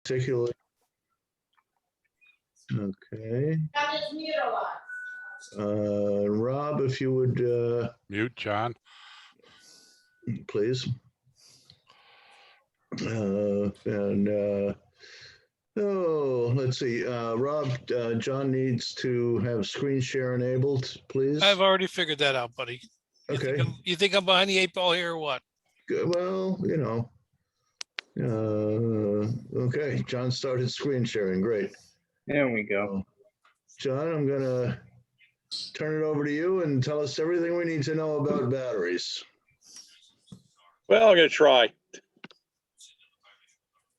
particularly. Okay. Rob, if you would Mute, John. please. Let's see. Rob, John needs to have screen share enabled, please. I've already figured that out, buddy. Okay. You think I'm behind the 8 ball here or what? Well, you know. Okay, John started screen sharing. Great. There we go. John, I'm going to turn it over to you and tell us everything we need to know about batteries. Well, I'm going to try.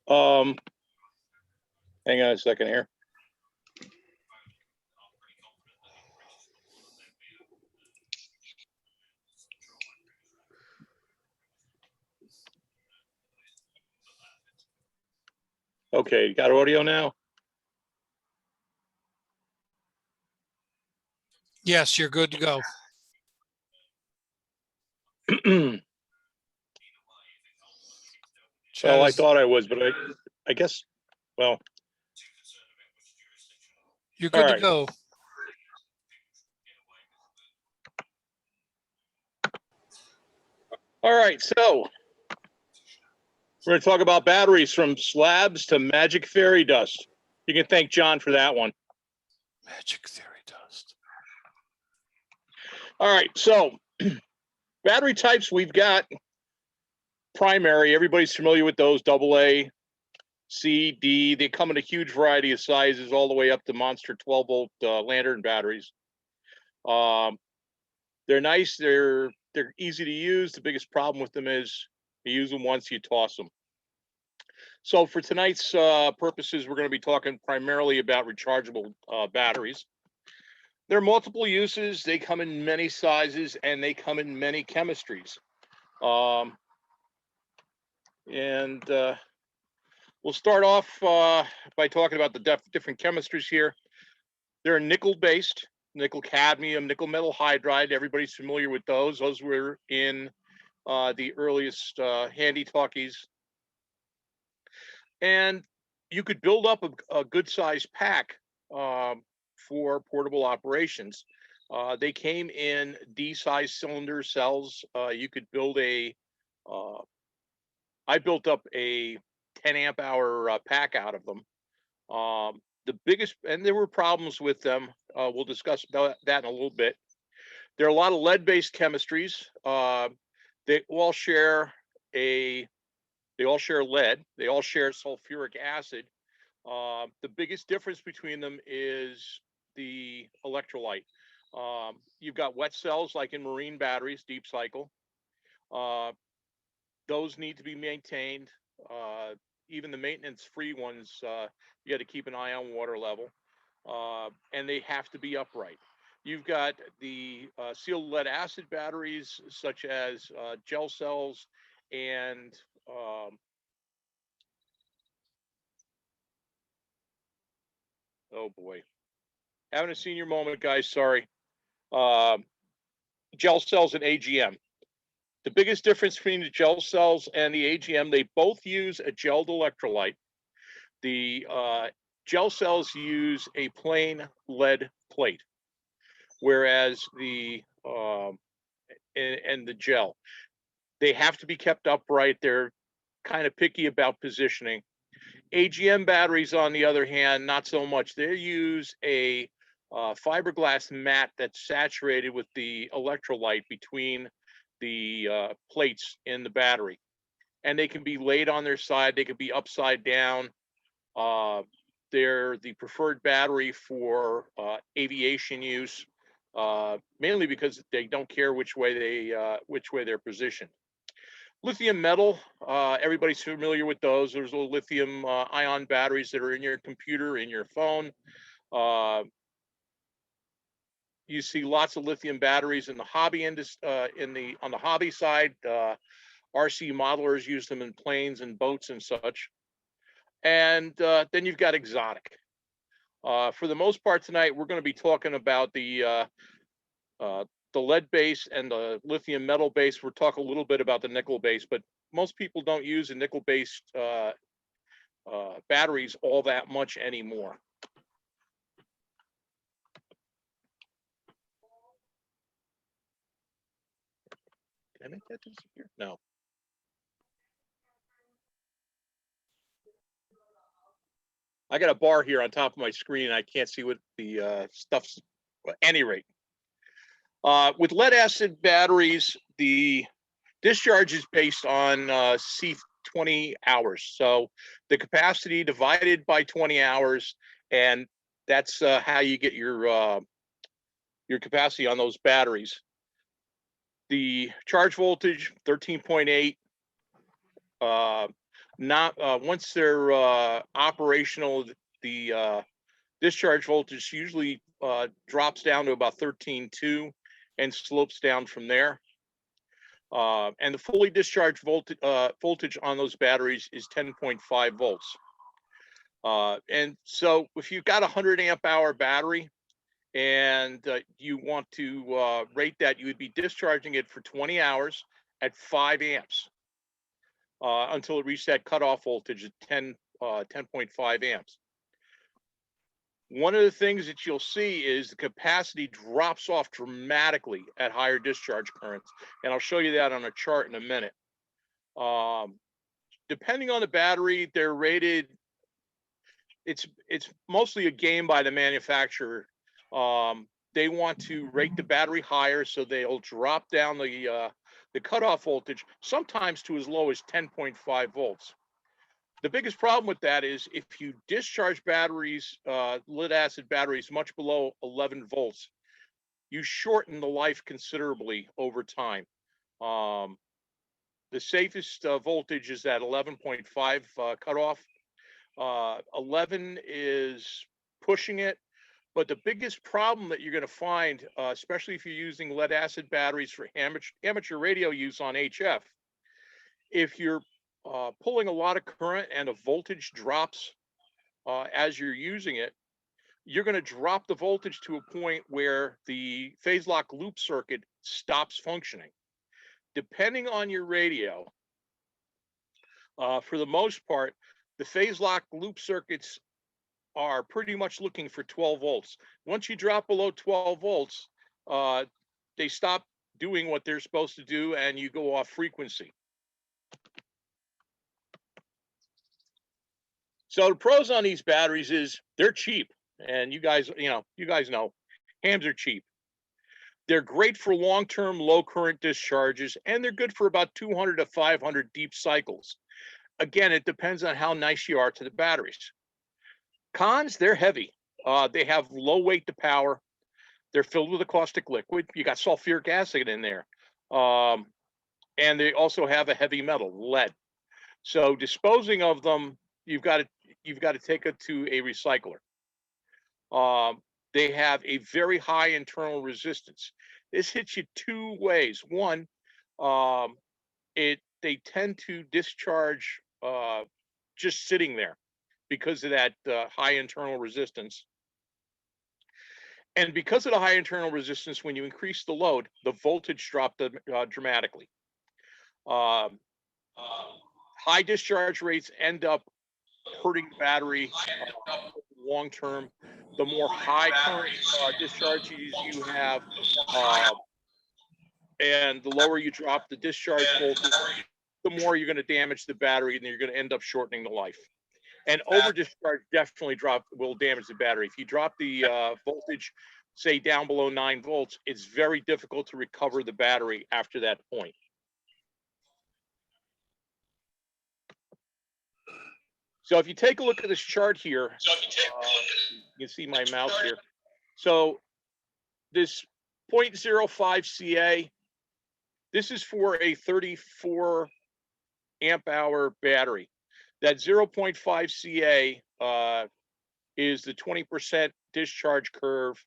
Hang on a second here. Okay, got audio now? Yes, you're good to go. Well, I thought I was, but I guess, well. You're good All to go. All right, so we're going to talk about batteries from slabs to magic fairy dust. You can thank John for that one. Magic fairy dust. All right, so battery types we've got primary. Everybody's familiar with those, AA, C, D. They come in a huge variety of sizes, all the way up to monster 12-volt lantern batteries. They're nice. They're easy to use. The biggest problem with them is you use them once, you toss them. So for tonight's purposes, we're going to be talking primarily about rechargeable batteries. There are multiple uses. They come in many sizes and they come in many chemistries. We'll start off by talking about the different chemistries here. They're nickel-based, nickel cadmium, nickel metal hydride. Everybody's familiar with those. Those were in the earliest handy talkies. And you could build up a good-sized pack for portable operations. They came in D-size cylinder cells. You could build I built up a 10 amp hour pack out of them. The biggest, and there were problems with them. We'll discuss that in a little bit. There are a lot of lead-based chemistries. They all share lead. They all share sulfuric acid. The biggest difference between them is the electrolyte. You've got wet cells like in marine batteries, deep cycle. Those need to be maintained. Even the maintenance-free ones, you got to keep an eye on water level, and they have to be upright. You've got the sealed lead acid batteries, such as gel cells and oh boy, having a senior moment, guys. Sorry. Gel cells and AGM. The biggest difference between the gel cells and the AGM, they both use a gelled electrolyte. The gel cells use a plain lead plate, whereas the gel, they have to be kept upright. They're kind of picky about positioning. AGM batteries, on the other hand, not so much. They use a fiberglass mat that's saturated with the electrolyte between the plates in the battery, and they can be laid on their side. They could be upside down. They're the preferred battery for aviation use, mainly because they don't care which way they're positioned. Lithium metal, everybody's familiar with those. There's little lithium ion batteries that are in your computer, in your phone. You see lots of lithium batteries in the hobby industry, on the hobby side. RC modelers use them in planes and boats and such. And then you've got exotic. For the most part tonight, we're going to be talking about the lead base and the lithium metal base. We'll talk a little bit about the nickel base, but most people don't use a nickel based batteries all that much anymore. Did I make that disappear? No. I got a bar here on top of my screen. I can't see what the stuff's. At any rate, with lead acid batteries, the discharge is based on C20 hours. So the capacity divided by 20 hours, and that's how you get your capacity on those batteries. The charge voltage 13.8. Once they're operational, the discharge voltage usually drops down to about 13.2 and slopes down from there. And the fully discharged voltage on those batteries is 10.5 volts. And so if you've got a 100 amp hour battery and you want to rate that, you would be discharging it for 20 hours at 5 amps until it reached that cutoff voltage at 10.5 amps. One of the things that you'll see is the capacity drops off dramatically at higher discharge currents. And I'll show you that on a chart in a minute. Depending on the battery, they're rated, it's mostly a game by the manufacturer. They want to rate the battery higher, so they'll drop down the cutoff voltage, sometimes to as low as 10.5 volts. The biggest problem with that is if you discharge batteries, lead acid batteries, much below 11 volts, you shorten the life considerably over time. The safest voltage is at 11.5 cutoff. 11 is pushing it, but the biggest problem that you're going to find, especially if you're using lead acid batteries for amateur radio use on HF, if you're pulling a lot of current and the voltage drops as you're using it, you're going to drop the voltage to a point where the phase lock loop circuit stops functioning. Depending on your radio, for the most part, the phase lock loop circuits are pretty much looking for 12 volts. Once you drop below 12 volts, they stop doing what they're supposed to do and you go off frequency. So the pros on these batteries is they're cheap, and you guys know, hams are cheap. They're great for long-term low current discharges, and they're good for about 200 to 500 deep cycles. Again, it depends on how nice you are to the batteries. Cons, they're heavy. They have low weight to power. They're filled with a caustic liquid. You got sulfuric acid in there. And they also have a heavy metal, lead. So disposing of them, you've got to take it to a recycler. They have a very high internal resistance. This hits you two ways. One, they tend to discharge just sitting there because of that high internal resistance. And because of the high internal resistance, when you increase the load, the voltage dropped dramatically. High discharge rates end up hurting the battery long term. The more high current discharges you have, and the lower you drop the discharge voltage, the more you're going to damage the battery, and you're going to end up shortening the life. And over discharge definitely will damage the battery. If you drop the voltage, say down below 9 volts, it's very difficult to recover the battery after that point. So if you take a look at this chart here, you can see my mouse here. So this 0.05 CA, this is for a 34 amp hour battery. That 0.5 CA is the 20% discharge curve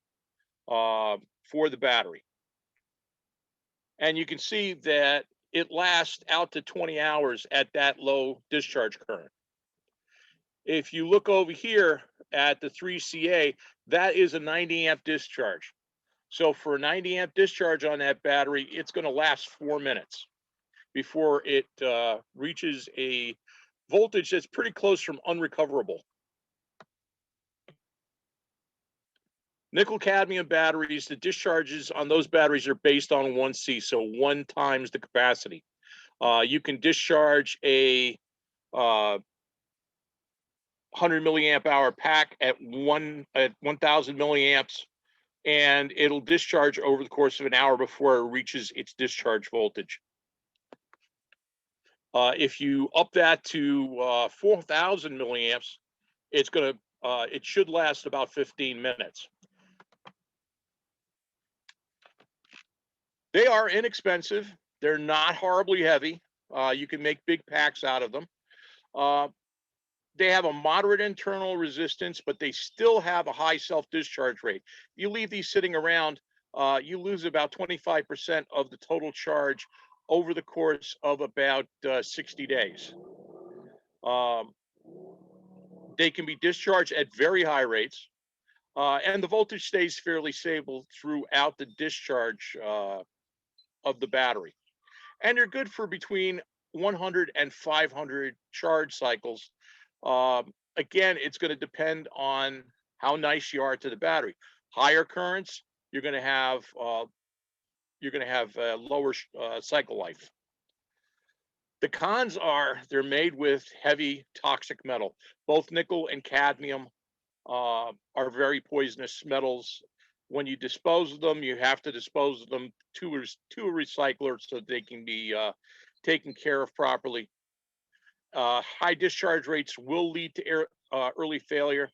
for the battery. And you can see that it lasts out to 20 hours at that low discharge current. If you look over here at the 3CA, that is a 90 amp discharge. So for a 90 amp discharge on that battery, it's going to last 4 minutes before it reaches a voltage that's pretty close from unrecoverable. Nickel cadmium batteries, the discharges on those batteries are based on 1C, so 1 times the capacity. You can discharge a 100 milliamp hour pack at 1000 milliamps, and it'll discharge over the course of an hour before it reaches its discharge voltage. If you up that to 4000 milliamps, it's gonna it should last about 15 minutes. They are inexpensive. They're not horribly heavy. You can make big packs out of them. They have a moderate internal resistance, but they still have a high self-discharge rate. You leave these sitting around, you lose about 25% of the total charge over the course of about 60 days. They can be discharged at very high rates, and the voltage stays fairly stable throughout the discharge of the battery. And they're good for between 100 and 500 charge cycles. Again, it's going to depend on how nice you are to the battery. Higher currents, you're going to have lower cycle life. The cons are they're made with heavy toxic metal. Both nickel and cadmium are very poisonous metals. When you dispose of them, you have to dispose of them to a recycler so they can be taken care of properly. High discharge rates will lead to early failure.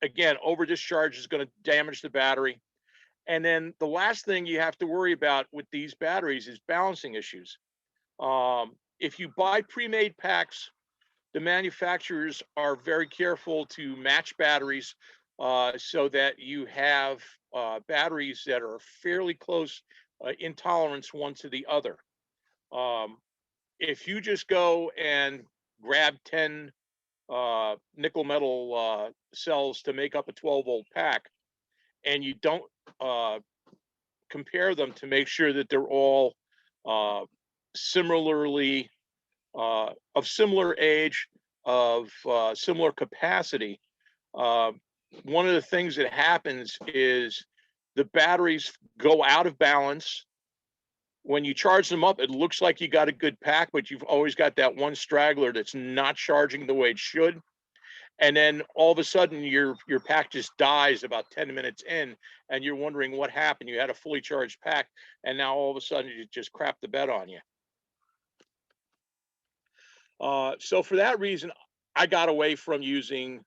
Again, over discharge is going to damage the battery. And then the last thing you have to worry about with these batteries is balancing issues. If you buy pre-made packs, the manufacturers are very careful to match batteries so that you have batteries that are fairly close in tolerance one to the other. If you just go and grab 10 nickel metal cells to make up a 12-volt pack, and you don't compare them to make sure that they're all similarly of similar age, of similar capacity, one of the things that happens is the batteries go out of balance. When you charge them up, it looks like you got a good pack, but you've always got that one straggler that's not charging the way it should. And then all of a sudden your pack just dies about 10 minutes in, and you're wondering what happened. You had a fully charged pack, and now all of a sudden it just crapped the bed on you. So for that reason, I got away from using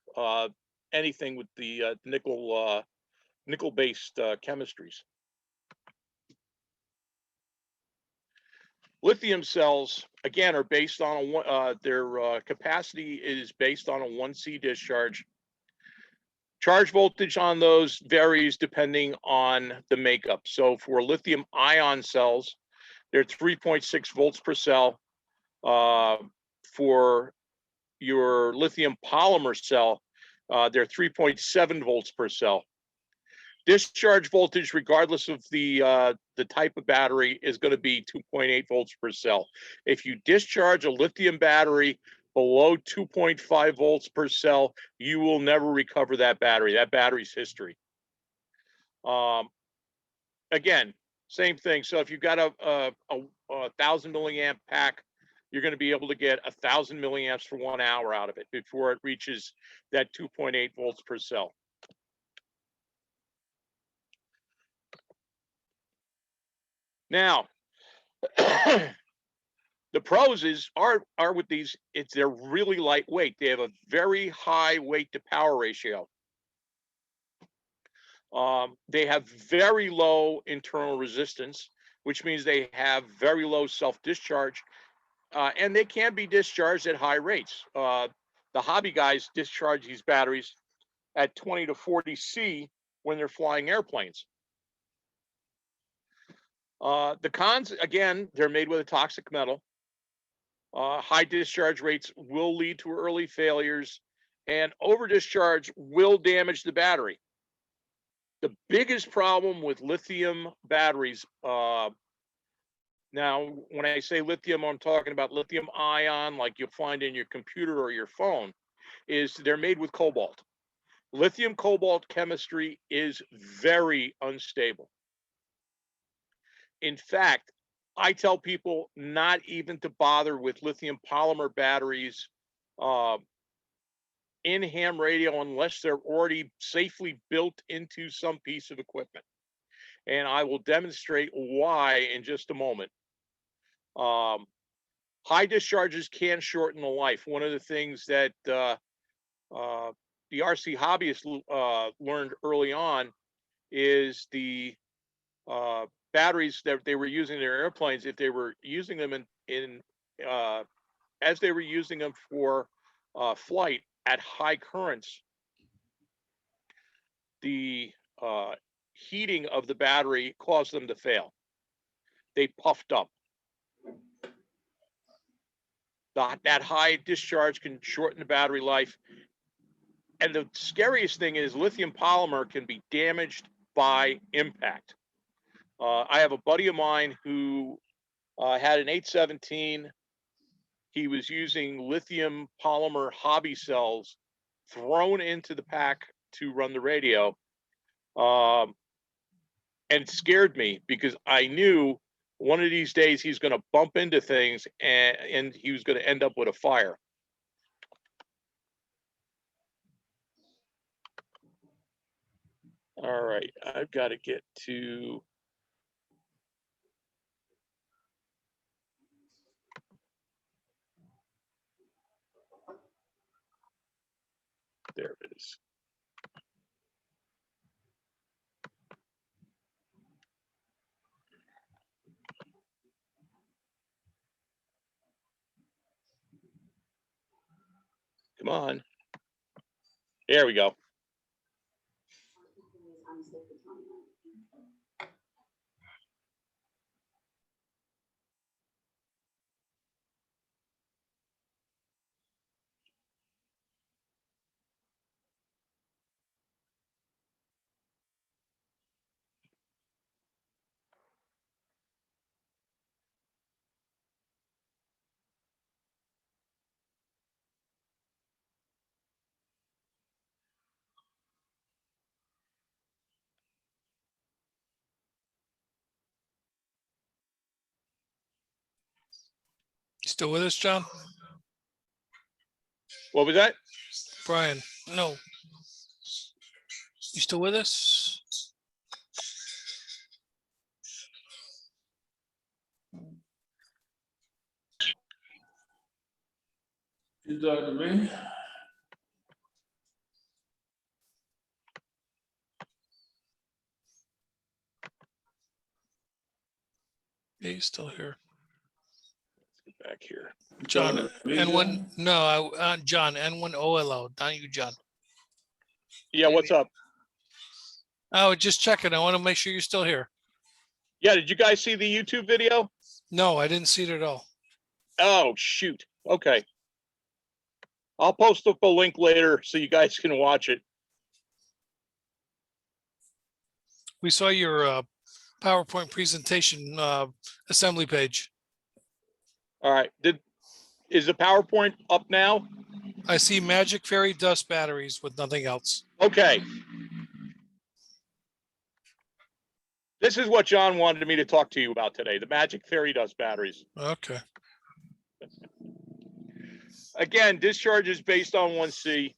anything with the nickel-based chemistries. Lithium cells, again, are based on their capacity is based on a 1C discharge. Charge voltage on those varies depending on the makeup. So for lithium ion cells, they're 3.6 volts per cell. For your lithium polymer cell, they're 3.7 volts per cell. Discharge voltage, regardless of the type of battery, is going to be 2.8 volts per cell. If you discharge a lithium battery below 2.5 volts per cell, you will never recover that battery. That battery's history. Again, same thing. So if you've got a 1000 milliamp pack, you're going to be able to get 1000 milliamps for 1 hour out of it before it reaches that 2.8 volts per cell. Now, the pros are with these, they're really lightweight. They have a very high weight to power ratio. They have very low internal resistance, which means they have very low self-discharge, and they can be discharged at high rates. The hobby guys discharge these batteries at 20 to 40 C when they're flying airplanes. The cons, again, they're made with a toxic metal. High discharge rates will lead to early failures, and over discharge will damage the battery. The biggest problem with lithium batteries, Now, when I say lithium, I'm talking about lithium ion, like you'll find in your computer or your phone, is they're made with cobalt. Lithium cobalt chemistry is very unstable. In fact, I tell people not even to bother with lithium polymer batteries in ham radio unless they're already safely built into some piece of equipment. And I will demonstrate why in just a moment. High discharges can shorten the life. One of the things that the RC hobbyists learned early on is the batteries that they were using in their airplanes, if they were using them as they were using them for flight at high currents, the heating of the battery caused them to fail. They puffed up. That high discharge can shorten the battery life. And the scariest thing is lithium polymer can be damaged by impact. I have a buddy of mine who had an 817. He was using lithium polymer hobby cells thrown into the pack to run the radio. And it scared me because I knew one of these days he's going to bump into things and he was going to end up with a fire. All right, I've got to get to. There it is. Come on. There we go. Still with us, John? What was that? Brian, no. You still with us? You talking to me? Yeah, he's still here. Let's get back here. John, N1, no, John, N1OLO, not you, John. Yeah, what's up? Oh, just checking. I want to make sure you're still here. Yeah, did you guys see the YouTube video? No, I didn't see it at all. Oh, shoot. Okay. I'll post up a link later so you guys can watch it. We saw your PowerPoint presentation assembly page. All right. Is the PowerPoint up now? I see Magic Fairy dust batteries with nothing else. Okay. This is what John wanted me to talk to you about today, the Magic Fairy dust batteries. Okay. Again, discharge is based on 1C.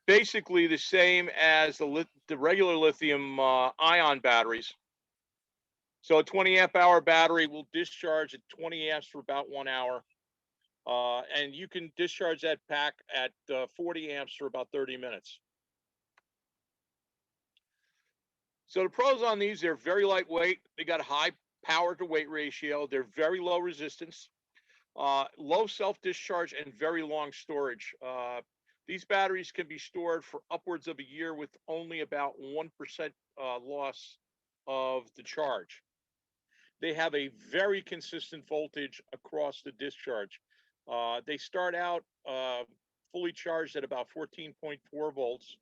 Basically the same as the regular lithium ion batteries. So a 20 amp hour battery will discharge at 20 amps for about 1 hour. And you can discharge that pack at 40 amps for about 30 minutes. So the pros on these, they're very lightweight. They got a high power to weight ratio. They're very low resistance, low self-discharge, and very long storage. These batteries can be stored for upwards of a year with only about 1% loss of the charge. They have a very consistent voltage across the discharge. They start out fully charged at about 14.4 volts.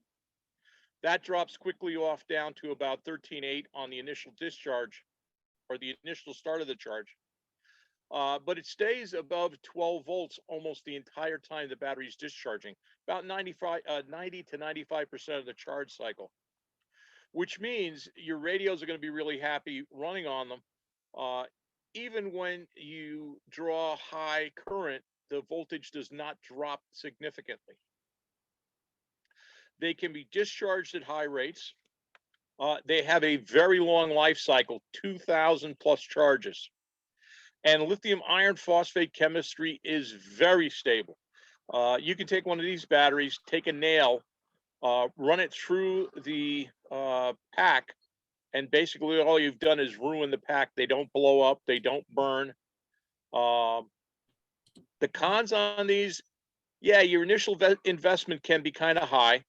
That drops quickly off down to about 13.8 on the initial discharge. or the initial start of the charge. But it stays above 12 volts almost the entire time the battery is discharging, about 90 to 95% of the charge cycle, which means your radios are going to be really happy running on them. Even when you draw high current, the voltage does not drop significantly. They can be discharged at high rates. They have a very long life cycle, 2,000 plus charges. And lithium iron phosphate chemistry is very stable. You can take one of these batteries, take a nail, run it through the pack, and basically all you've done is ruin the pack. They don't blow up, they don't burn. The cons on these, yeah, your initial investment can be kind of high.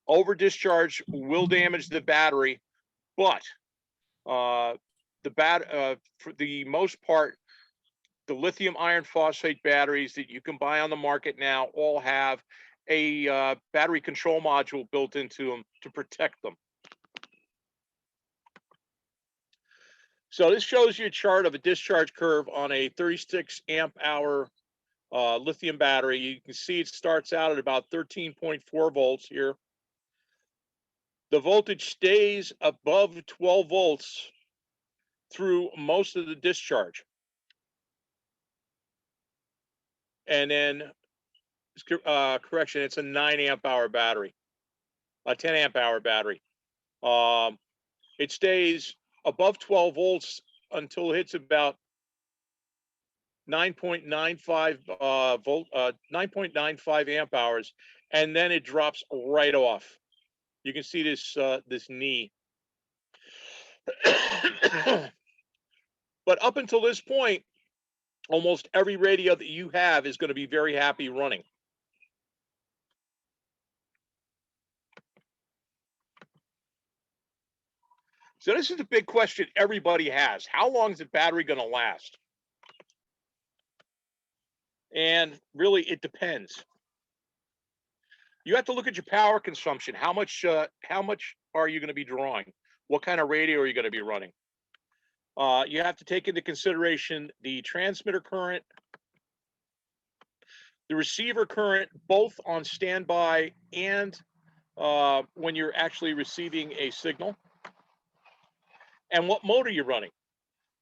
Over discharge will damage the battery, but for the most part, the lithium iron phosphate batteries that you can buy on the market now all have a battery control module built into them to protect them. So this shows you a chart of a discharge curve on a 36 amp hour lithium battery. You can see it starts out at about 13.4 volts here. The voltage stays above 12 volts through most of the discharge. And then, correction, it's a 9 amp hour battery, a 10 amp hour battery. It stays above 12 volts until it hits about 9.95 9.95 amp hours, and then it drops right off. You can see this this knee. But up until this point, almost every radio that you have is going to be very happy running. So this is the big question everybody has. How long is the battery going to last? And really, it depends. You have to look at your power consumption. How much are you going to be drawing? What kind of radio are you going to be running? You have to take into consideration the transmitter current, the receiver current, both on standby and when you're actually receiving a signal, and what motor you're running.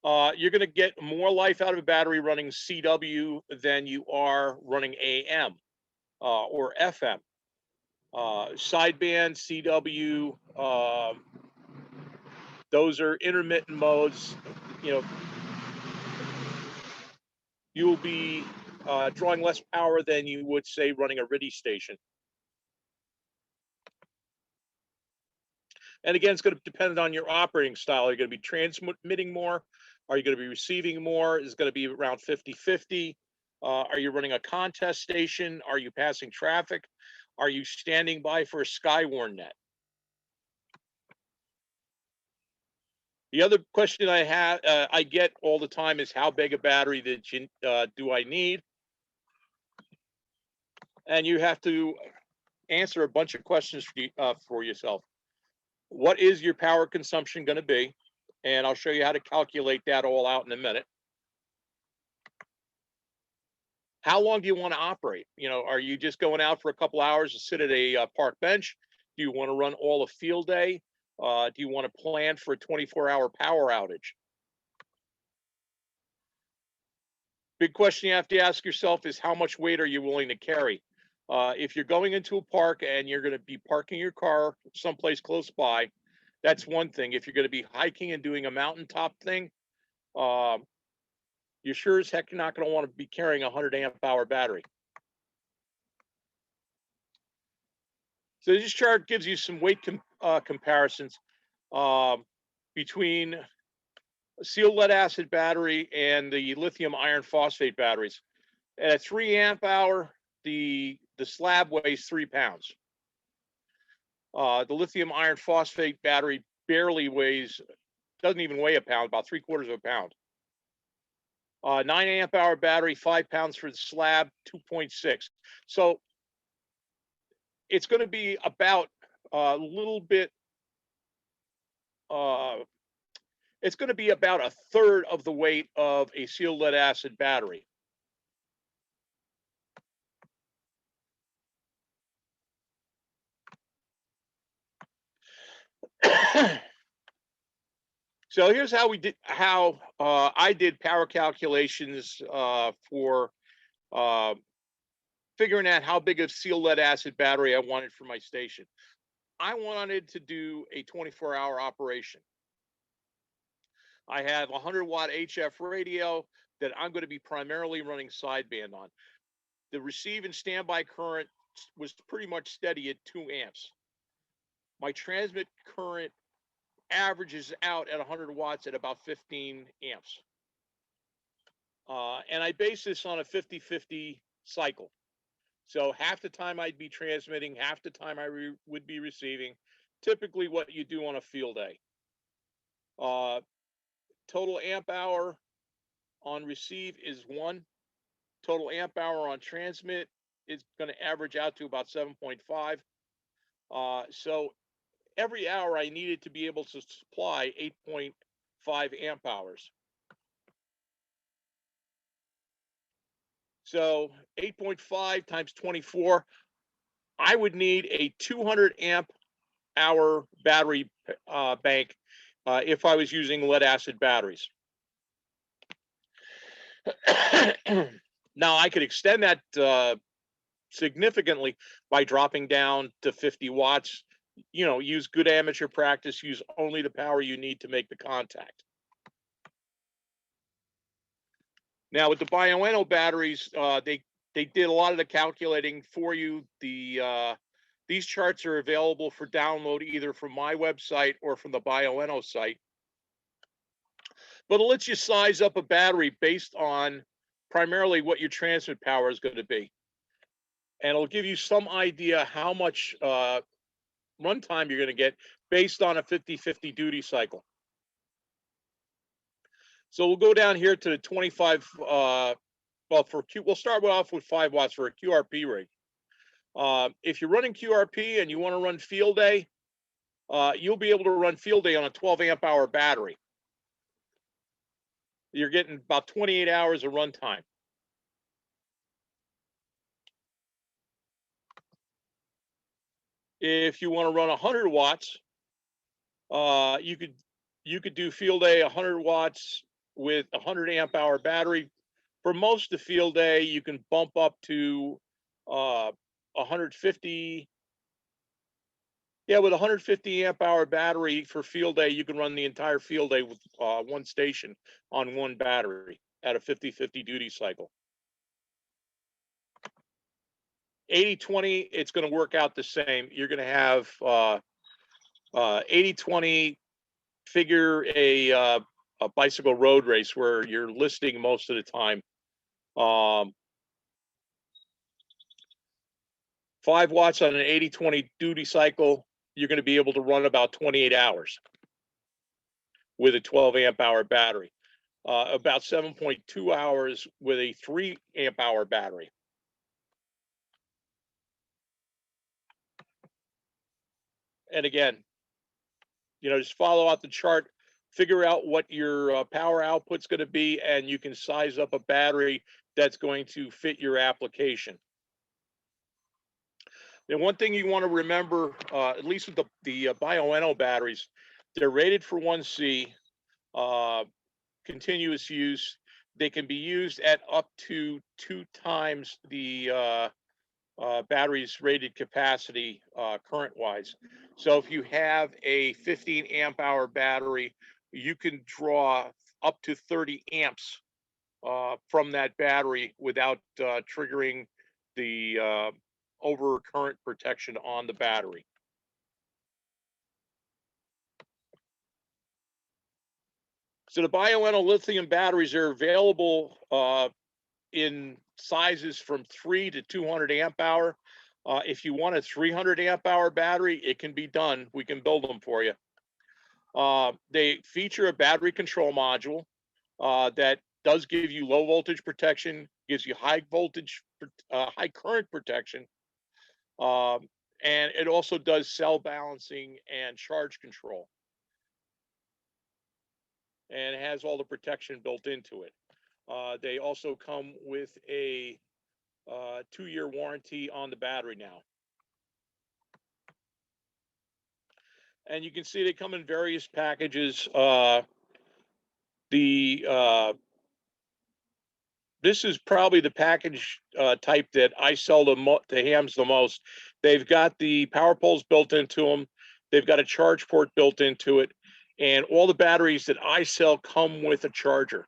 You're going to get more life out of a battery running CW than you are running AM or FM. Sideband, CW, those are intermittent modes. You know, you will be drawing less power than you would, say, running a RIDI station. And again, it's going to depend on your operating style. Are you going to be transmitting more? Are you going to be receiving more? Is it going to be around 50-50? Are you running a contest station? Are you passing traffic? Are you standing by for a Skywarn net? The other question I get all the time is how big a battery do I need? And you have to answer a bunch of questions for yourself. What is your power consumption going to be? And I'll show you how to calculate that all out in a minute. How long do you want to operate? You know, are you just going out for a couple hours to sit at a park bench? Do you want to run all a field day? Do you want to plan for a 24-hour power outage? Big question you have to ask yourself is how much weight are you willing to carry? If you're going into a park and you're going to be parking your car someplace close by, that's one thing. If you're going to be hiking and doing a mountaintop thing, you're sure as heck not going to want to be carrying a 100 amp hour battery. So this chart gives you some weight comparisons between a sealed lead acid battery and the lithium iron phosphate batteries. At a 3 amp hour, the SLAB weighs 3 pounds. The lithium iron phosphate battery barely doesn't even weigh a pound, about 3/4 of a pound. 9 amp hour battery, 5 pounds for the SLAB, 2.6. So it's going to be about a little bit, it's going to be about 1/3 of the weight of a sealed lead acid battery. So here's how I did power calculations for figuring out how big of sealed lead acid battery I wanted for my station. I wanted to do a 24-hour operation. I have a 100-watt HF radio that I'm going to be primarily running sideband on. The receive and standby current was pretty much steady at 2 amps. My transmit current averages out at 100 watts at about 15 amps. And I base this on a 50-50 cycle. So half the time I'd be transmitting, half the time I would be receiving, typically what you do on a field day. Total amp hour on receive is 1. Total amp hour on transmit is going to average out to about 7.5. So every hour I needed to be able to supply 8.5 amp hours. So 8.5 times 24, I would need a 200 amp hour battery bank if I was using lead acid batteries. Now I could extend that significantly by dropping down to 50 watts. You know, use good amateur practice, use only the power you need to make the contact. Now with the N1OLO batteries, they did a lot of the calculating for you. These charts are available for download either from my website or from the N1OLO site. But it lets you size up a battery based on primarily what your transmit power is going to be. And it'll give you some idea how much runtime you're going to get based on a 50-50 duty cycle. So we'll go down here to the 25, well, we'll start off with 5 watts for a QRP rig. If you're running QRP and you want to run field day, you'll be able to run field day on a 12 amp hour battery. You're getting about 28 hours of runtime. If you want to run 100 watts, you could do field day 100 watts with a 100 amp hour battery. For most of the field day, you can bump up to 150. Yeah, with a 150 amp hour battery for field day, you can run the entire field day with one station on one battery at a 50-50 duty cycle. 80-20, it's going to work out the same. You're going to have 80-20, figure a bicycle road race where you're listing most of the time. 5 watts on an 80-20 duty cycle, you're going to be able to run about 28 hours with a 12 amp hour battery. About 7.2 hours with a 3 amp hour battery. And again, you know, just follow out the chart, figure out what your power output's going to be, and you can size up a battery that's going to fit your application. And one thing you want to remember, at least with the N1OLO batteries, they're rated for 1C, continuous use. They can be used at up to 2 times the battery's rated capacity current-wise. So if you have a 15 amp hour battery, you can draw up to 30 amps from that battery without triggering the over current protection on the battery. So the N1OLO lithium batteries are available in sizes from 3 to 200 amp hour. If you want a 300 amp hour battery, it can be done. We can build them for you. They feature a battery control module that does give you low voltage protection, gives you high voltage, high current protection. And it also does cell balancing and charge control. and it has all the protection built into it. They also come with a 2-year warranty on the battery now. And you can see they come in various packages. This is probably the package type that I sell to hams the most. They've got the power poles built into them. They've got a charge port built into it. And all the batteries that I sell come with a charger.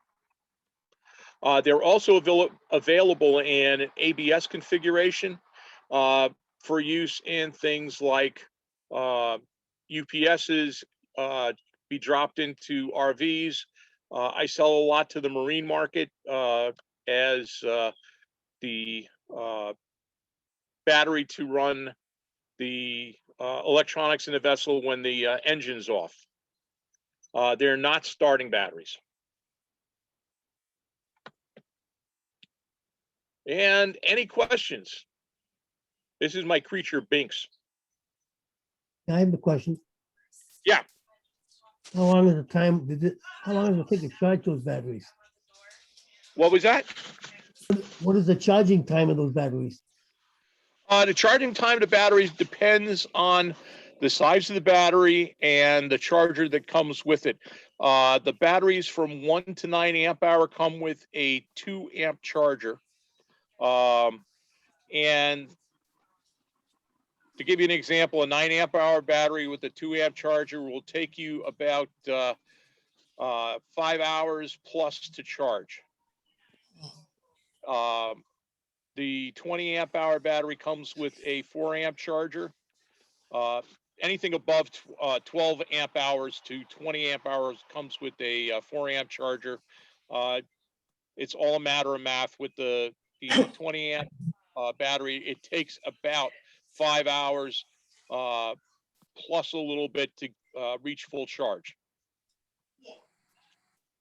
They're also available in an ABS configuration for use in things like UPSs, be dropped into RVs. I sell a lot to the marine market as the battery to run the electronics in the vessel when the engine's off. They're not starting batteries. And any questions? This is my creature Binks. I have a question. Yeah. How long is the time, how long does it take to charge those batteries? What was that? What is the charging time of those batteries? The charging time of the batteries depends on the size of the battery and the charger that comes with it. The batteries from 1 to 9 amp hour come with a 2 amp charger. And to give you an example, a 9 amp hour battery with a 2 amp charger will take you about 5 hours plus to charge. The 20 amp hour battery comes with a 4 amp charger. Anything above 12 amp hours to 20 amp hours comes with a 4 amp charger. It's all a matter of math. With the 20 amp battery, it takes about 5 hours plus a little bit to reach full charge.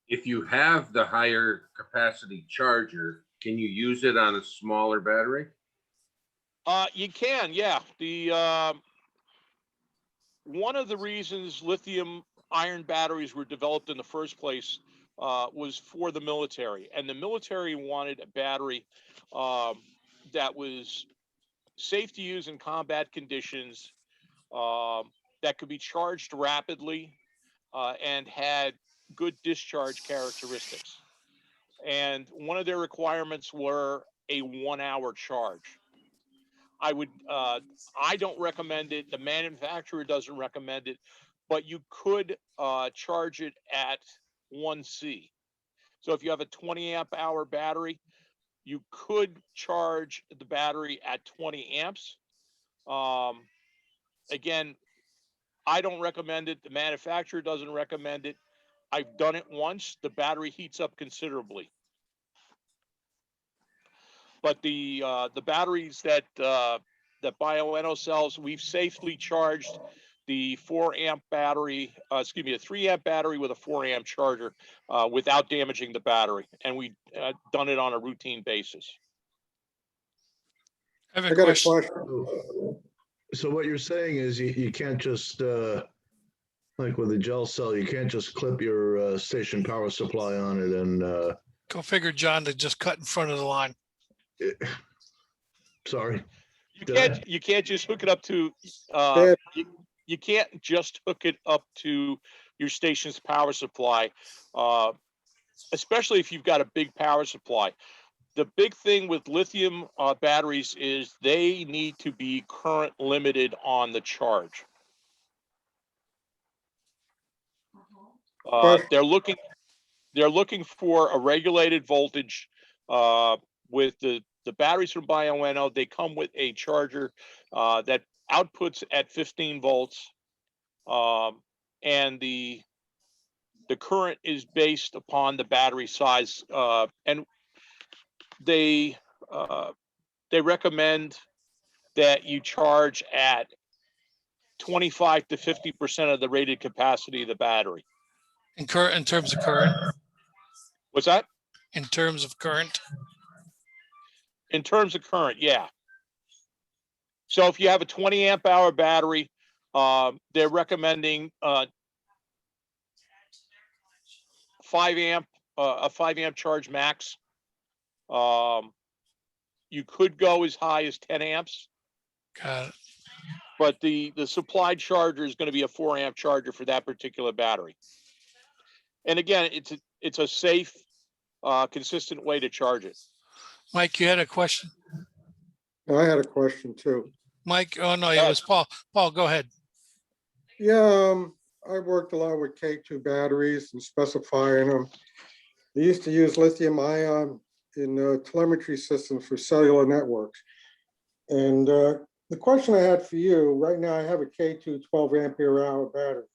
If you have the higher capacity charger, can you use it on a smaller battery? You can, yeah. One of the reasons lithium iron batteries were developed in the first place was for the military, and the military wanted a battery that was safe to use in combat conditions, that could be charged rapidly, and had good discharge characteristics. And one of their requirements were a 1 hour charge. I don't recommend it. The manufacturer doesn't recommend it, but you could charge it at 1C. So if you have a 20 amp hour battery, you could charge the battery at 20 amps. Again, I don't recommend it. The manufacturer doesn't recommend it. I've done it once. The battery heats up considerably. But the batteries that N1OLO sells, we've safely charged the 4 amp battery, a 3 amp battery with a 4 amp charger without damaging the battery. And we've done it on a routine basis. I have I a got a question. question. So what you're saying is you can't just, like with a gel cell, you can't just clip your station power supply on it and, Go figure, John, to just cut in front of the line. sorry. You can't just hook it up to you can't just hook it up to your station's power supply, especially if you've got a big power supply. The big thing with lithium batteries is they need to be current limited on the charge. They're looking for a regulated voltage with the batteries from N1OLO. They come with a charger that outputs at 15 volts, and the current is based upon the battery size, and they recommend that you charge at 25 to 50% of the rated capacity of the battery. In terms of current, What's that? in terms of current, In terms of current, yeah. So if you have a 20 amp hour battery, they're recommending 5 amp charge max. You could go as high as 10 amps, Got it. but the supplied charger is going to be a 4 amp charger for that particular battery. And again, it's a safe, consistent way to charge it. Mike, you had a question? I had a question too. Mike, oh no, it was Paul. Paul, go ahead. Yeah, I worked a lot with K2 batteries and specifying them. They used to use lithium ion in telemetry systems for cellular networks. And the question I had for you, right now I have a K2 12 ampere hour battery.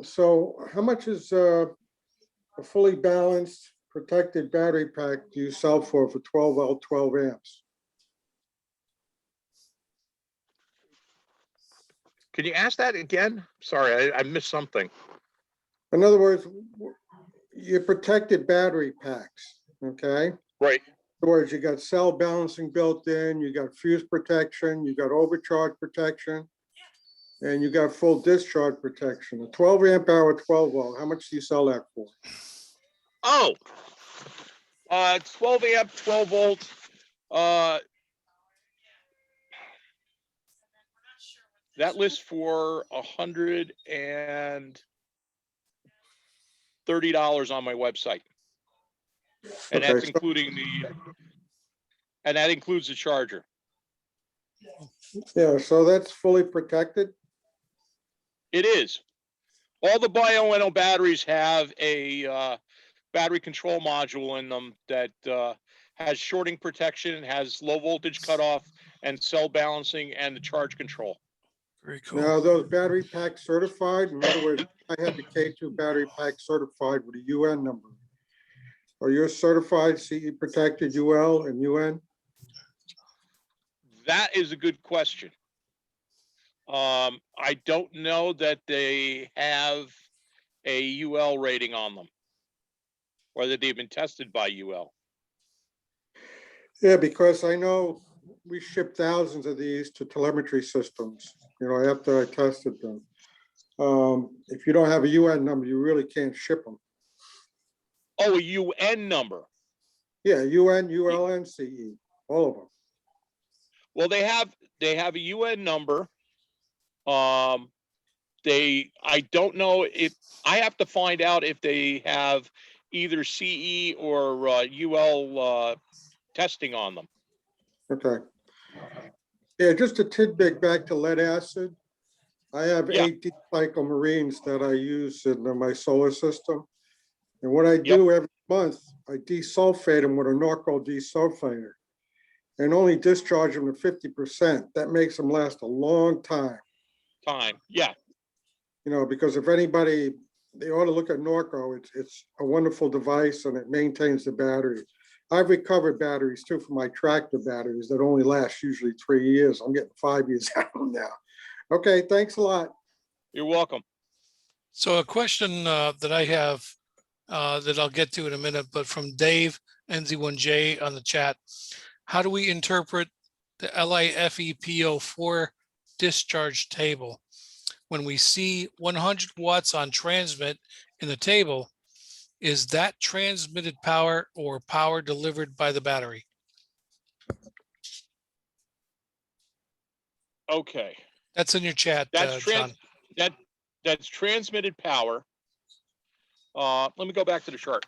So how much is a fully balanced protected battery pack do you sell for 12 amps? Can you ask that again? Sorry, I missed something. In other words, your protected battery packs, okay? Right. In other words, you got cell balancing built in, you got fuse protection, you got overcharge protection, and you got full discharge protection. A 12 amp hour, 12 volt, how much do you sell that for? Oh, 12 amp, 12 volt. That lists for $130 on my website. And Okay, that's so- including and that includes the charger. Yeah, so that's fully protected? It is. All the Bio-NO batteries have a battery control module in them that has shorting protection, has low voltage cutoff, and cell balancing and the charge control. Very cool. Now, are those battery packs certified? In other words, I had the K2 battery pack certified with a UN number. Are you certified CE protected UL and UN? That is a good question. I don't know that they have a UL rating on them, or that they've been tested by UL. Yeah, because I know we ship thousands of these to telemetry systems, you know, after I tested them. If you don't have a UN number, you really can't ship them. Oh, a UN number. Yeah, UN, UL, and CE, all of them. Well, they have a UN number. I don't know if I have to find out if they have either CE or UL testing on them. Okay. Yeah, just a tidbit back to lead acid. I have Yeah. 8 cycle marines that I use in my solar system. And what I do every month, I desulfate them with a Norco desulfator and only discharge them to 50%. That makes them last a long time. Yeah. You know, because if anybody, they ought to look at Norco. It's a wonderful device and it maintains the battery. I've recovered batteries too from my tractor batteries that only last usually 3 years. I'm getting 5 years out of them now. Okay, thanks a lot. You're welcome. So a question that I have that I'll get to in a minute, but from Dave NZ1J on the chat. How do we interpret the LiFePo4 discharge table? When we see 100 watts on transmit in the table, is that transmitted power or power delivered by the battery? Okay. That's in your chat, John. That's transmitted power. Let me go back to the chart.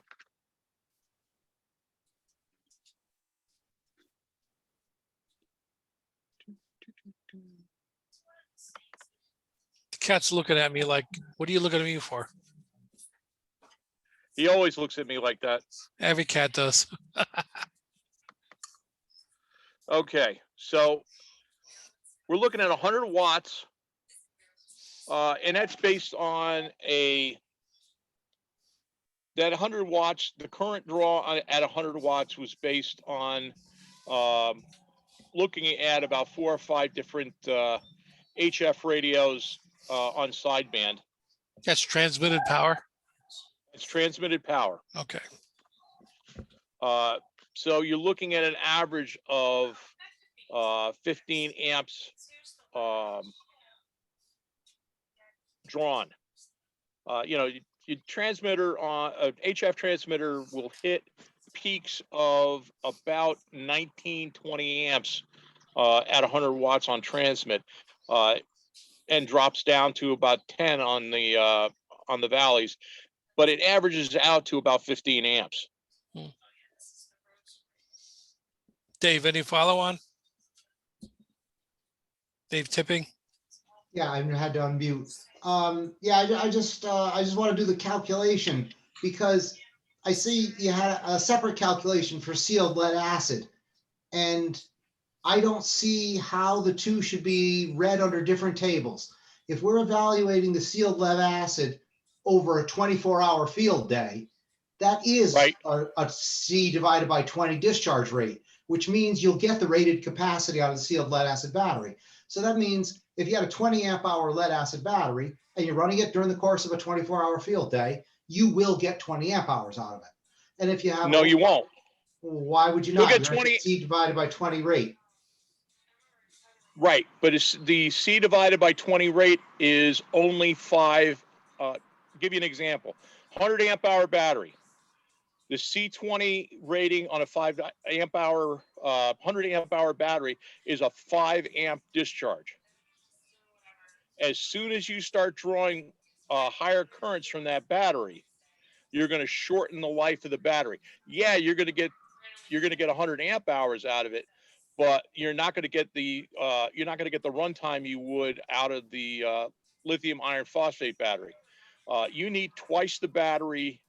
The cat's looking at me like, what are you looking at me for? He always looks at me like that. Every cat does. Okay, so we're looking at 100 watts, and that's based on that 100 watts. The current draw at 100 watts was based on looking at about 4 or 5 different HF radios on sideband. That's transmitted power. It's transmitted power. Okay. So you're looking at an average of 15 amps drawn. You know, your transmitter on an HF transmitter will hit peaks of about 19, 20 amps at 100 watts on transmit, and drops down to about 10 on the valleys, but it averages out to about 15 amps. Dave, any follow on? Dave Tipping? Yeah, I had to unmute. Yeah, I just want to do the calculation because I see you had a separate calculation for sealed lead acid. And I don't see how the two should be read under different tables. If we're evaluating the sealed lead acid over a 24-hour field day, that is Right. a C divided by 20 discharge rate, which means you'll get the rated capacity out of the sealed lead acid battery. So that means if you had a 20 amp hour lead acid battery and you're running it during the course of a 24-hour field day, you will get 20 amp hours out of it. And if you have No, you won't. Why would you You'll not? get You're at 20 C divided by 20 rate. Right, but it's the C divided by 20 rate is only 5. Give you an example: 100 amp hour battery. The C20 rating on a 5 amp hour, 100 amp hour battery is a 5 amp discharge. As soon as you start drawing higher currents from that battery, you're going to shorten the life of the battery. Yeah, you're going to get 100 amp hours out of it, but you're not going to get the runtime you would out of the lithium iron phosphate battery. You need twice the battery.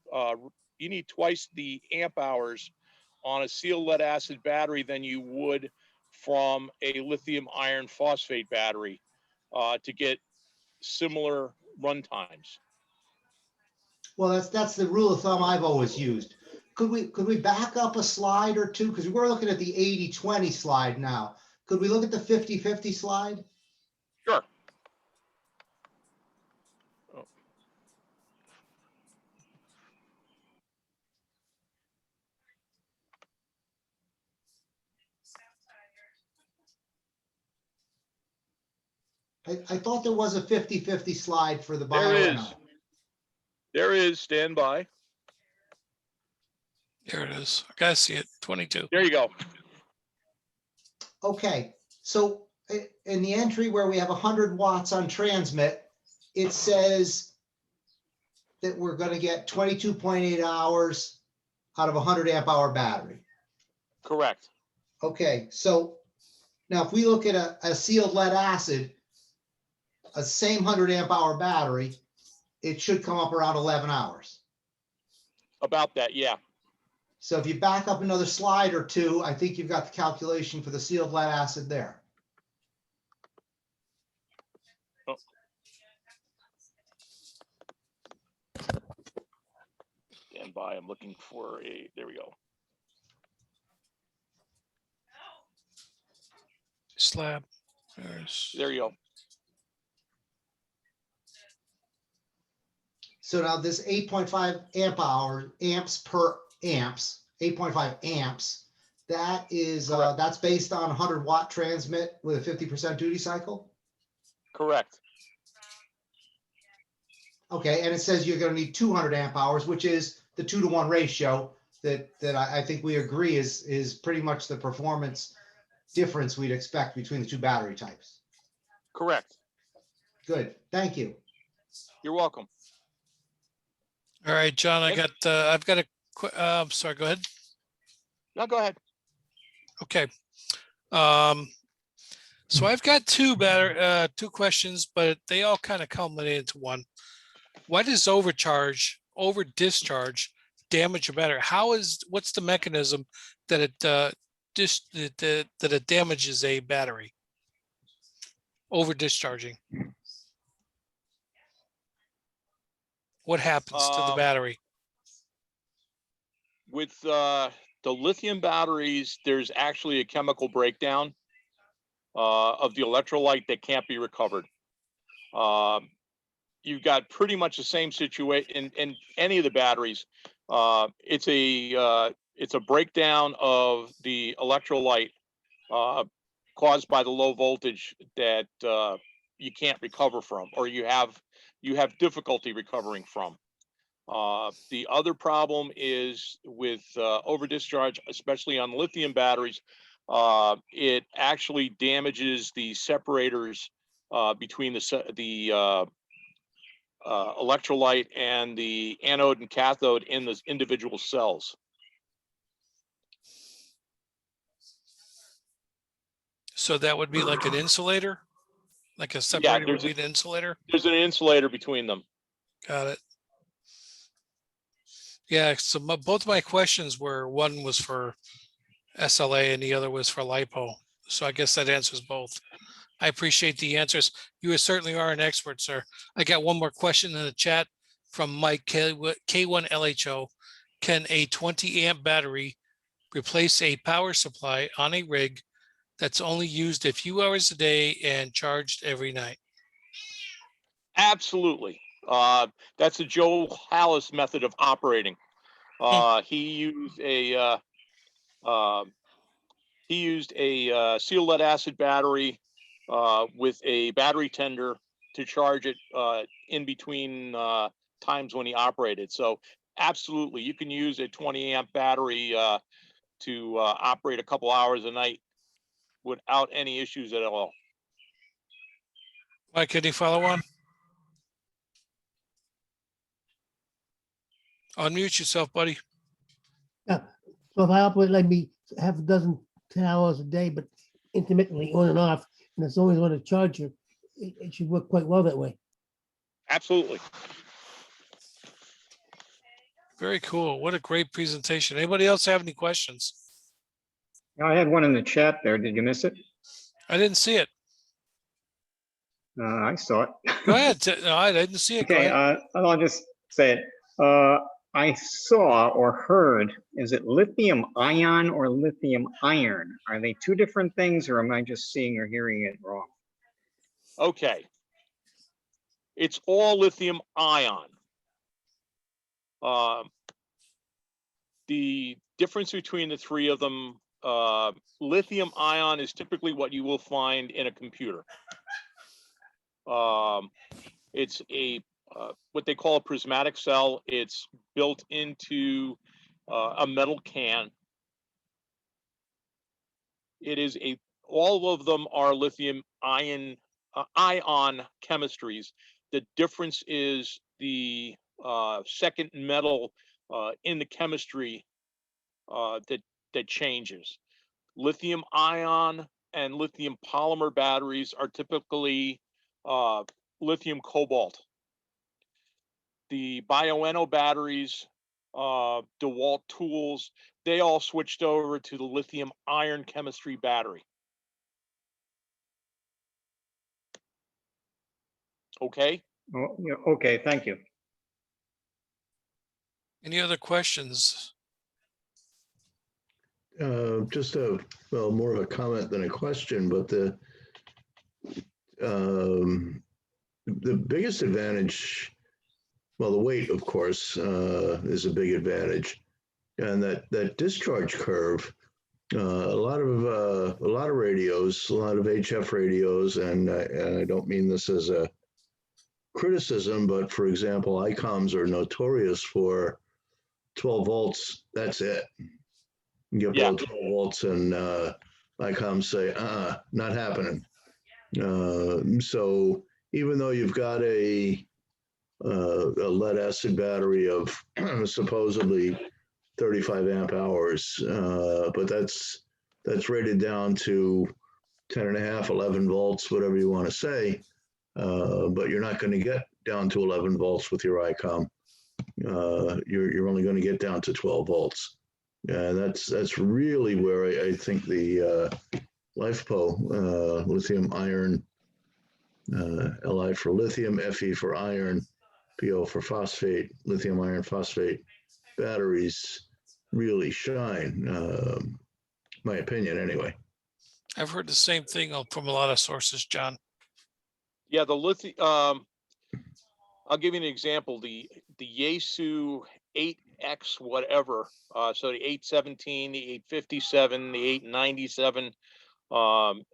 You need twice the amp hours on a sealed lead acid battery than you would from a lithium iron phosphate battery to get similar run times. Well, that's the rule of thumb I've always used. Could we back up a slide or two? Because we're looking at the 80-20 slide now. Could we look at the 50-50 slide? Sure. Oh. I thought there was a 50-50 slide for the There is. bioethanol. There is. Stand by. There it is. I gotta see it. 22. There you go. Okay, so in the entry where we have 100 watts on transmit, it says that we're going to get 22.8 hours out of a 100 amp hour battery. Correct. Okay, so now if we look at a sealed lead acid, a same 100 amp hour battery, it should come up around 11 hours. About that, yeah. So if you back up another slide or two, I think you've got the calculation for the sealed lead acid there. Oh. Stand by. I'm looking for a. There we go. SLAB. There you go. So now this 8.5 amps per amps, 8.5 amps, that is that's based on 100 watt transmit with a 50% duty cycle. Correct. Okay, and it says you're going to need 200 amp hours, which is the 2-to-1 ratio that I think we agree is pretty much the performance difference we'd expect between the two battery types. Correct. Good, thank you. You're welcome. All right, John, I've got a I'm sorry, go ahead. No, go ahead. Okay. So I've got two questions, but they all kind of culminate into one. Why does over discharge damage a battery? What's the mechanism that it damages a battery? Over discharging. What happens to the battery? With the lithium batteries, there's actually a chemical breakdown of the electrolyte that can't be recovered. You've got pretty much the same situation in any of the batteries. It's a breakdown of the electrolyte caused by the low voltage that you can't recover from, or you have difficulty recovering from. The other problem is with over discharge, especially on lithium batteries. It actually damages the separators between the electrolyte and the anode and cathode in the individual cells. So that would be like an insulator, like a separator would be an insulator. There's an insulator between them. Got it. Yeah, so both my questions were, one was for SLA and the other was for LiPo. So I guess that answers both. I appreciate the answers. You certainly are an expert, sir. I got one more question in the chat from Mike K1LHO. Can a 20 amp battery replace a power supply on a rig that's only used a few hours a day and charged every night? Absolutely. That's the Joe Hallis method of operating. He used a seal lead acid battery with a battery tender to charge it in between times when he operated. So absolutely, you can use a 20 amp battery to operate a couple hours a night without any issues at all. Mike, any follow on? Unmute yourself, buddy. Yeah, so if I operate like me, half a dozen, 10 hours a day, but intermittently on and off, and it's always on a charger, it should work quite well that way. Absolutely. Very cool. What a great presentation. Anybody else have any questions? I had one in the chat there. Did you miss it? I didn't see it. I saw it. Go ahead. No, I didn't see it. Go Okay, ahead. I'll just say it. I saw or heard, is it lithium ion or lithium iron? Are they two different things, or am I just seeing or hearing it wrong? Okay. It's all lithium ion. The difference between the three of them, lithium ion is typically what you will find in a computer. It's a what they call a prismatic cell. It's built into a metal can. It is all of them are lithium ion chemistries. The difference is the second metal in the chemistry that changes. Lithium ion and lithium polymer batteries are typically lithium cobalt. The N1OLO batteries, DeWalt tools, they all switched over to the lithium iron chemistry battery. Okay. Oh, yeah, okay, thank you. Any other questions? Just more of a comment than a question, but the biggest advantage, well, the weight, of course, is a big advantage, and that discharge curve. A lot of radios, a lot of HF radios, and I don't mean this as a criticism, but for example, ICOMs are notorious for 12 volts. That's it. You get below 12 volts, and ICOMs say, not happening. So even though you've got a lead acid battery of supposedly 35 amp hours, but that's rated down to 10 and a half, 11 volts, whatever you want to say. But you're not going to get down to 11 volts with your ICOM. You're only going to get down to 12 volts. That's really where I think the LiFePo lithium iron, Li for lithium, Fe for iron, Po for phosphate, lithium iron phosphate batteries really shine. My opinion, anyway. I've heard the same thing from a lot of sources, John. Yeah, the lithium. I'll give you an example. The Yaesu 8X whatever. So the 817, the 857, the 897,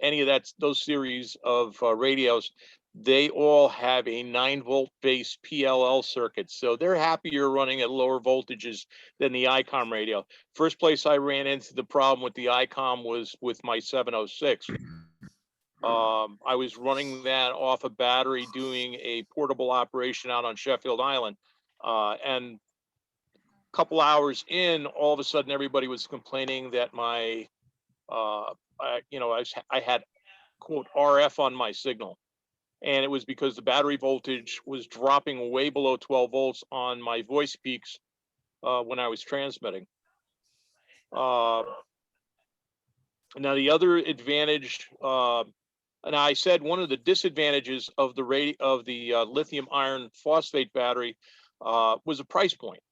any of those series of radios, they all have a 9-volt base PLL circuit. So they're happier running at lower voltages than the ICOM radio. First place I ran into the problem with the ICOM was with my 706. I was running that off a battery doing a portable operation out on Sheffield Island. And a couple hours in, all of a sudden everybody was complaining that my, I had quote RF on my signal. And it was because the battery voltage was dropping way below 12 volts on my voice peaks when I was transmitting. Now the other advantage, and I said one of the disadvantages of the lithium iron phosphate battery was a price point.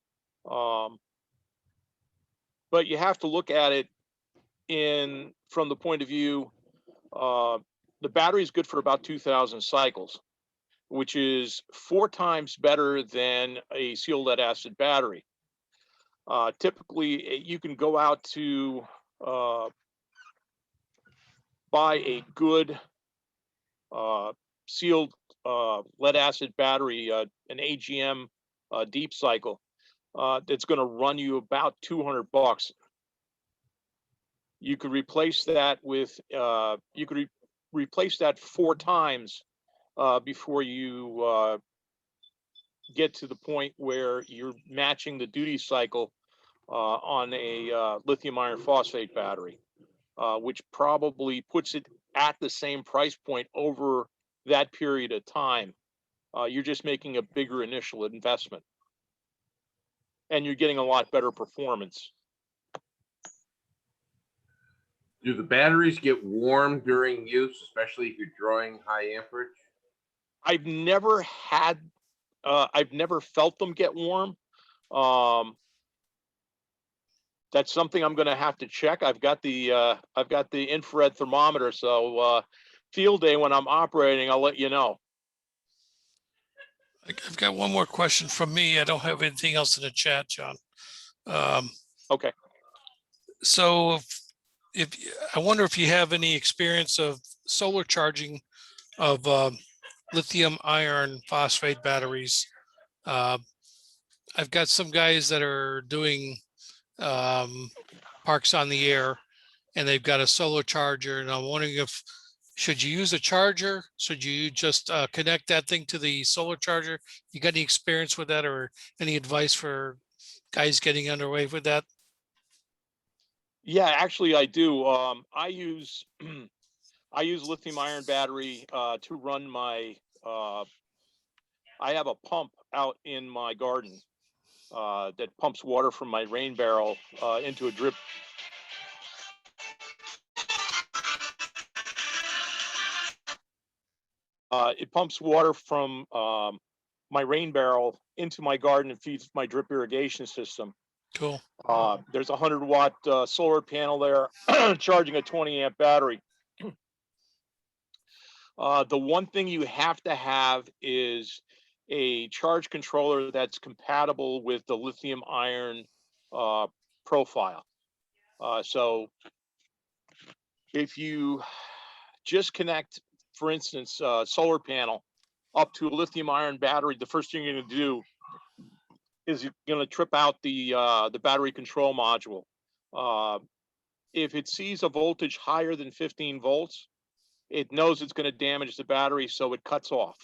But you have to look at it from the point of view, the battery is good for about 2,000 cycles, which is 4 times better than a sealed lead acid battery. Typically, you can go out to buy a good sealed lead acid battery, an AGM deep cycle, that's going to run you about $200. You could replace that with replace that 4 times before you get to the point where you're matching the duty cycle on a lithium iron phosphate battery, which probably puts it at the same price point over that period of time. You're just making a bigger initial investment, and you're getting a lot better performance. Do the batteries get warm during use, especially if you're drawing high amperage? I've never felt them get warm. That's something I'm going to have to check. I've got the infrared thermometer, so field day when I'm operating, I'll let you know. I've got one more question from me. I don't have anything else in the chat, John. Okay. So if I wonder if you have any experience of solar charging of lithium iron phosphate batteries. I've got some guys that are doing parks on the air, and they've got a solar charger, and I'm wondering if should you use a charger? Should you just connect that thing to the solar charger? You got any experience with that, or any advice for guys getting underway with that? Yeah, actually I do. I use lithium ion battery to run my I have a pump out in my garden that pumps water from my rain barrel into a drip. It pumps water from my rain barrel into my garden and feeds my drip irrigation system. Cool. There's a 100-watt solar panel there charging a 20-amp battery. The one thing you have to have is a charge controller that's compatible with the lithium iron profile. So if you just connect, for instance, solar panel up to a lithium iron battery, the first thing you're going to do is you're going to trip out the battery control module. If it sees a voltage higher than 15 volts, it knows it's going to damage the battery, so it cuts off.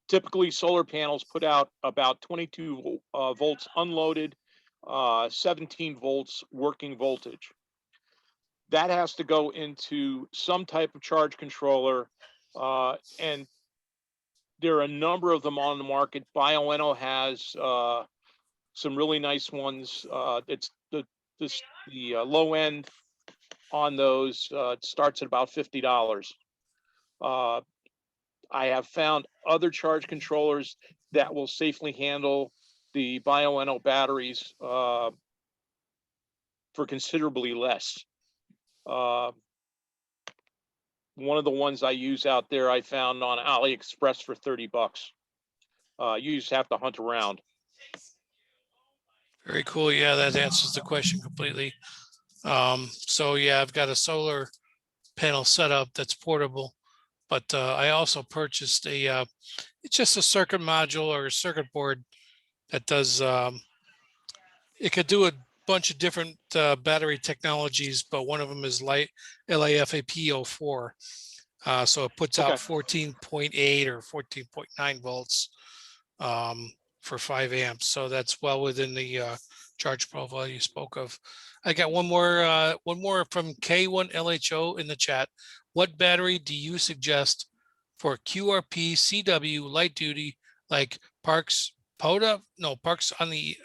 Typically, solar panels put out about 22 volts unloaded, 17 volts working voltage. That has to go into some type of charge controller, and there are a number of them on the market. N1OLO has some really nice ones. It's the low end on those starts at about $50. I have found other charge controllers that will safely handle the N1OLO batteries for considerably less. One of the ones I use out there, I found on AliExpress for $30. You just have to hunt around. Very cool. Yeah, that answers the question completely. So yeah, I've got a solar panel set up that's portable, But I also purchased it's just a circuit module or a circuit board that does, it could do a bunch of different battery technologies, but one of them is LiFePo4. So it puts out Okay. 14.8 or 14.9 volts for 5 amps. So that's well within the charge profile you spoke of. I got one more from K1LHO in the chat. What battery do you suggest for QRP CW light duty, like Parks POTA? No, Parks on the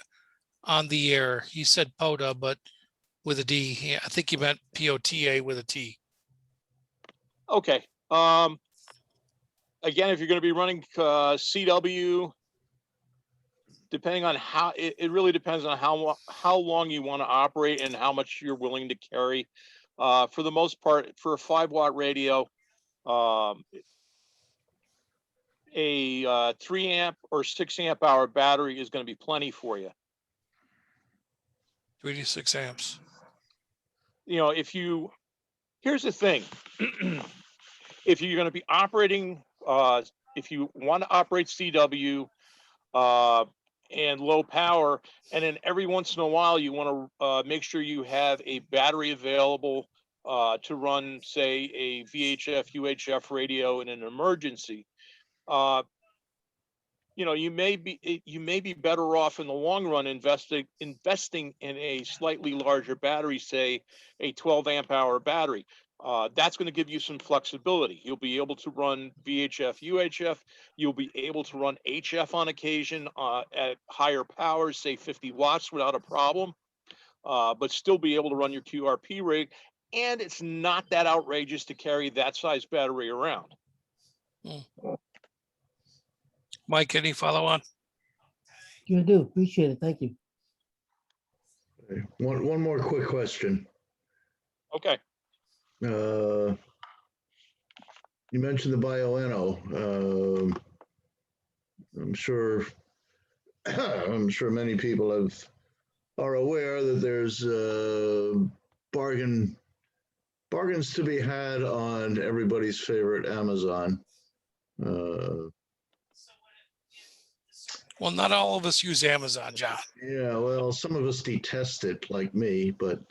air. He said POTA, but with a D. I think he meant POTA with a T. Okay. Again, if you're going to be running CW, depending on how, it really depends on how long you want to operate and how much you're willing to carry. For the most part, for a 5-watt radio, a 3 amp or 6 amp hour battery is going to be plenty for you. 3 to 6 amps. You know, here's the thing. If you're going to be operating, if you want to operate CW and low power, and then every once in a while you want to make sure you have a battery available to run, say, a VHF, UHF radio in an emergency, you know, you may be better off in the long run investing in a slightly larger battery, say a 12 amp hour battery. That's going to give you some flexibility. You'll be able to run VHF, UHF. You'll be able to run HF on occasion at higher powers, say 50 watts without a problem, but still be able to run your QRP rig. And it's not that outrageous to carry that size battery around. Mike, any follow on? You do, appreciate it, thank you. Okay. One more quick question. Okay. You mentioned the Bio-NO. I'm sure many people are aware that there's bargains to be had on everybody's favorite Amazon. Well, not all of us use Amazon, John. Yeah, well, some of us detest it, like me, but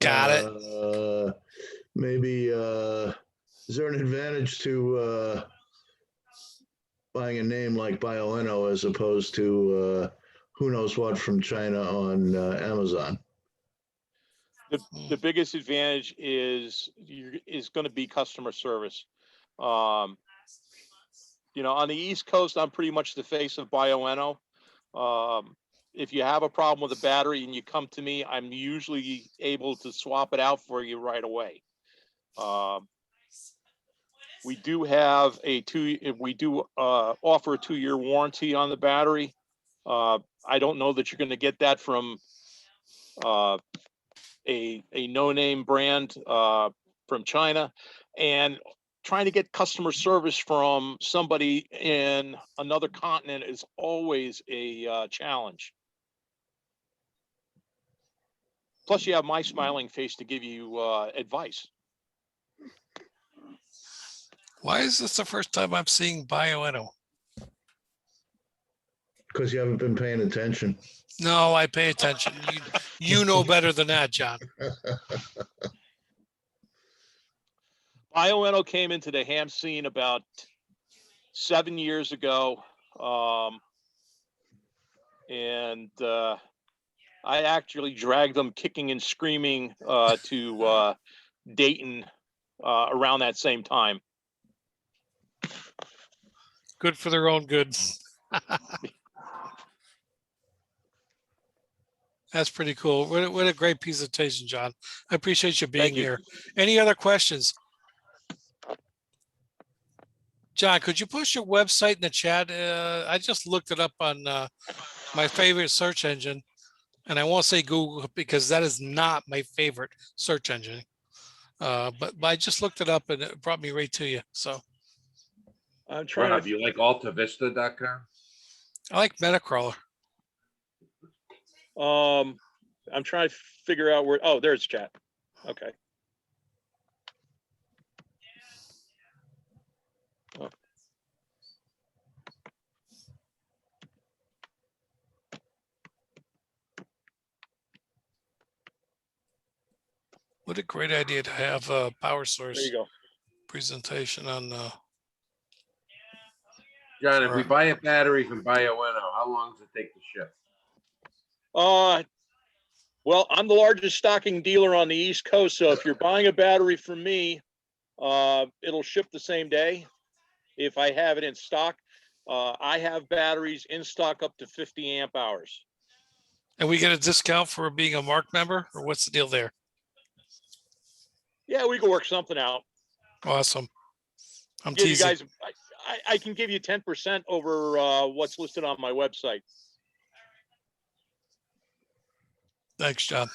Got it. Maybe is there an advantage to buying a name like Bio-NO as opposed to who knows what from China on Amazon? The biggest advantage is going to be customer service. You know, on the East Coast, I'm pretty much the face of Bio-NO. If you have a problem with a battery and you come to me, I'm usually able to swap it out for you right away. We do have offer a 2-year warranty on the battery. I don't know that you're going to get that from a no-name brand from China, and trying to get customer service from somebody in another continent is always a challenge. Plus, you have my smiling face to give you advice. Why is this the first time I'm seeing Bio-NO? Because you haven't been paying attention. No, I pay attention. You know better than that, John. Bio-NO came into the ham scene about 7 years ago. And I actually dragged them kicking and screaming to Dayton around that same time. Good for their own good. That's pretty cool. What a great presentation, John. I appreciate you being here. Any other questions? John, could you post your website in the chat? I just looked it up on my favorite search engine, and I won't say Google because that is not my favorite search engine. But I just looked it up and it brought me right to you. So I'm trying. Rob, you like altavista.com? I like Metacrawler. I'm trying to figure out where. Oh, there's chat. Okay. What a great idea to have a power There source you go. presentation on, John, if we Sure. buy a battery from Bio-N.O, how long does it take to ship? Well, I'm the largest stocking dealer on the East Coast, so if you're buying a battery from me, it'll ship the same day. If I have it in stock, I have batteries in stock up to 50 amp hours. and we get a discount for being a Mark member, or what's the deal there? Yeah, we can work something out. Awesome. I'm Give you teasing. guys, I can give you 10% over what's listed on my website. Thanks, John.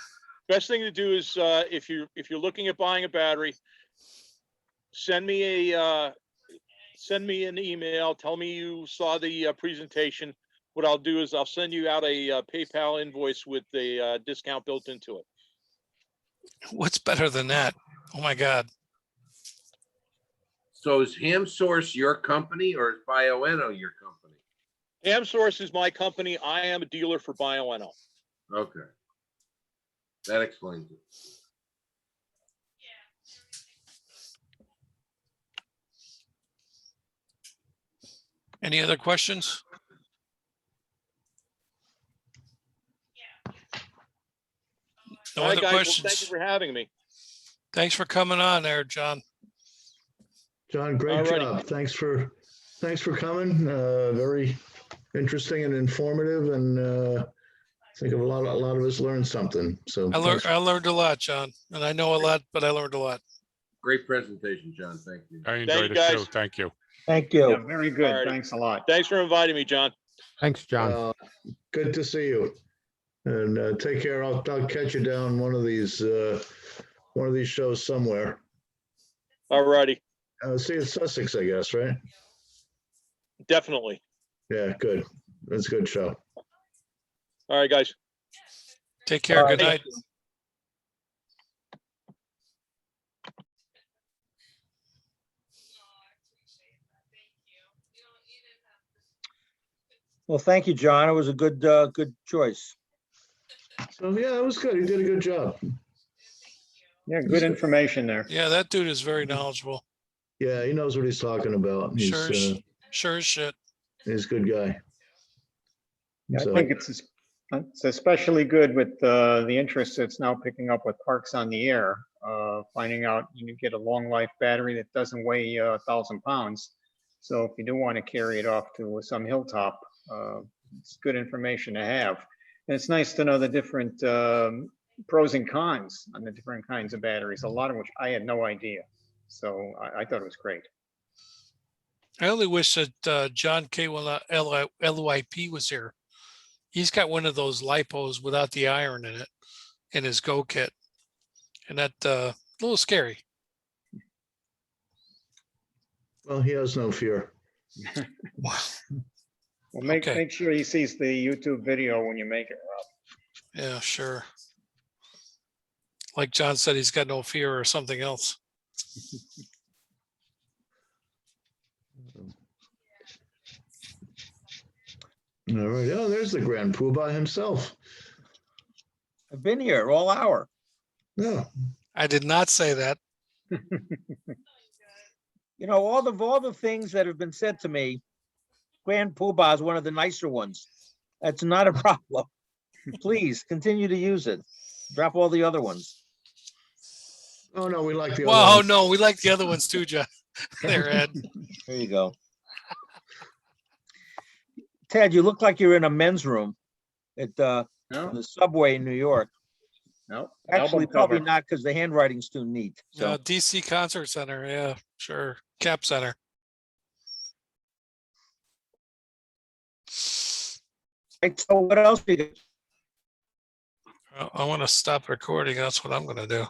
Best thing to do is if you're looking at buying a battery, send me an email. Tell me you saw the presentation. What I'll do is I'll send you out a PayPal invoice with the discount built into it. What's better than that? Oh my God. So is Ham Source your company or is Bio-N.O your company? AmSource is my company. I am a dealer for Bio-N.O. Okay. That explains it. Any other questions? No All right, other guys. Well, thank you questions. for having me. Thanks for coming on there, John. John, great Alrighty. job. Thanks for coming. Very interesting and informative, and I think a lot of us learned something. So I thanks. learned a lot, John, and I know a lot, but I learned a lot. Great presentation, John. Thank you. I Thank enjoyed you, it too. guys. Thank you. Thank Yeah, you. very good. Alrighty. Thanks a lot. Thanks for inviting me, John. Thanks, John. Good to see you. And take care. I'll catch you down one of these shows somewhere. All righty. See you in Sussex, I guess, right? Definitely. Yeah, good. That's a good show. All right, guys. Take care. All Good right. night. Well, thank you, John. It was a good choice. So yeah, it was good. He did a good job. Yeah, good information there. Yeah, that dude is very knowledgeable. Yeah, he knows what he's talking about. Sure as shit. He's a good guy. Yeah, I So- think it's especially good with the interest it's now picking up with Parks on the Air, finding out you can get a long life battery that doesn't weigh 1,000 pounds. So if you do want to carry it off to some hilltop, it's good information to have. And it's nice to know the different pros and cons on the different kinds of batteries, a lot of which I had no idea. So I thought it was great. I only wish that John K. LYP was here. He's got one of those LiPos without the iron in it in his Go kit. And that a little scary. Well, he has no fear. Wow. Well, make Okay. sure he sees the YouTube video when you make it, Rob. Yeah, sure. Like John said, he's got no fear or something else. All right. Oh, there's the Grand Poobah himself. I've been here all hour. Yeah. I did not say that. You know, all the things that have been said to me, Grand Poobah is one of the nicer ones. That's not a problem. Please continue to use it. Drop all the other ones. Oh no, we like the other Whoa, ones. no, we like the other ones too, John. There, Ed. There you go. Ted, you look like you're in a men's room at No, the subway in New York. no. Actually, album probably cover. not because the handwriting's too neat. So DC Concert Center. Yeah, sure. Cap Center. right, so what else do you got? I want to stop recording. That's what I'm going to do.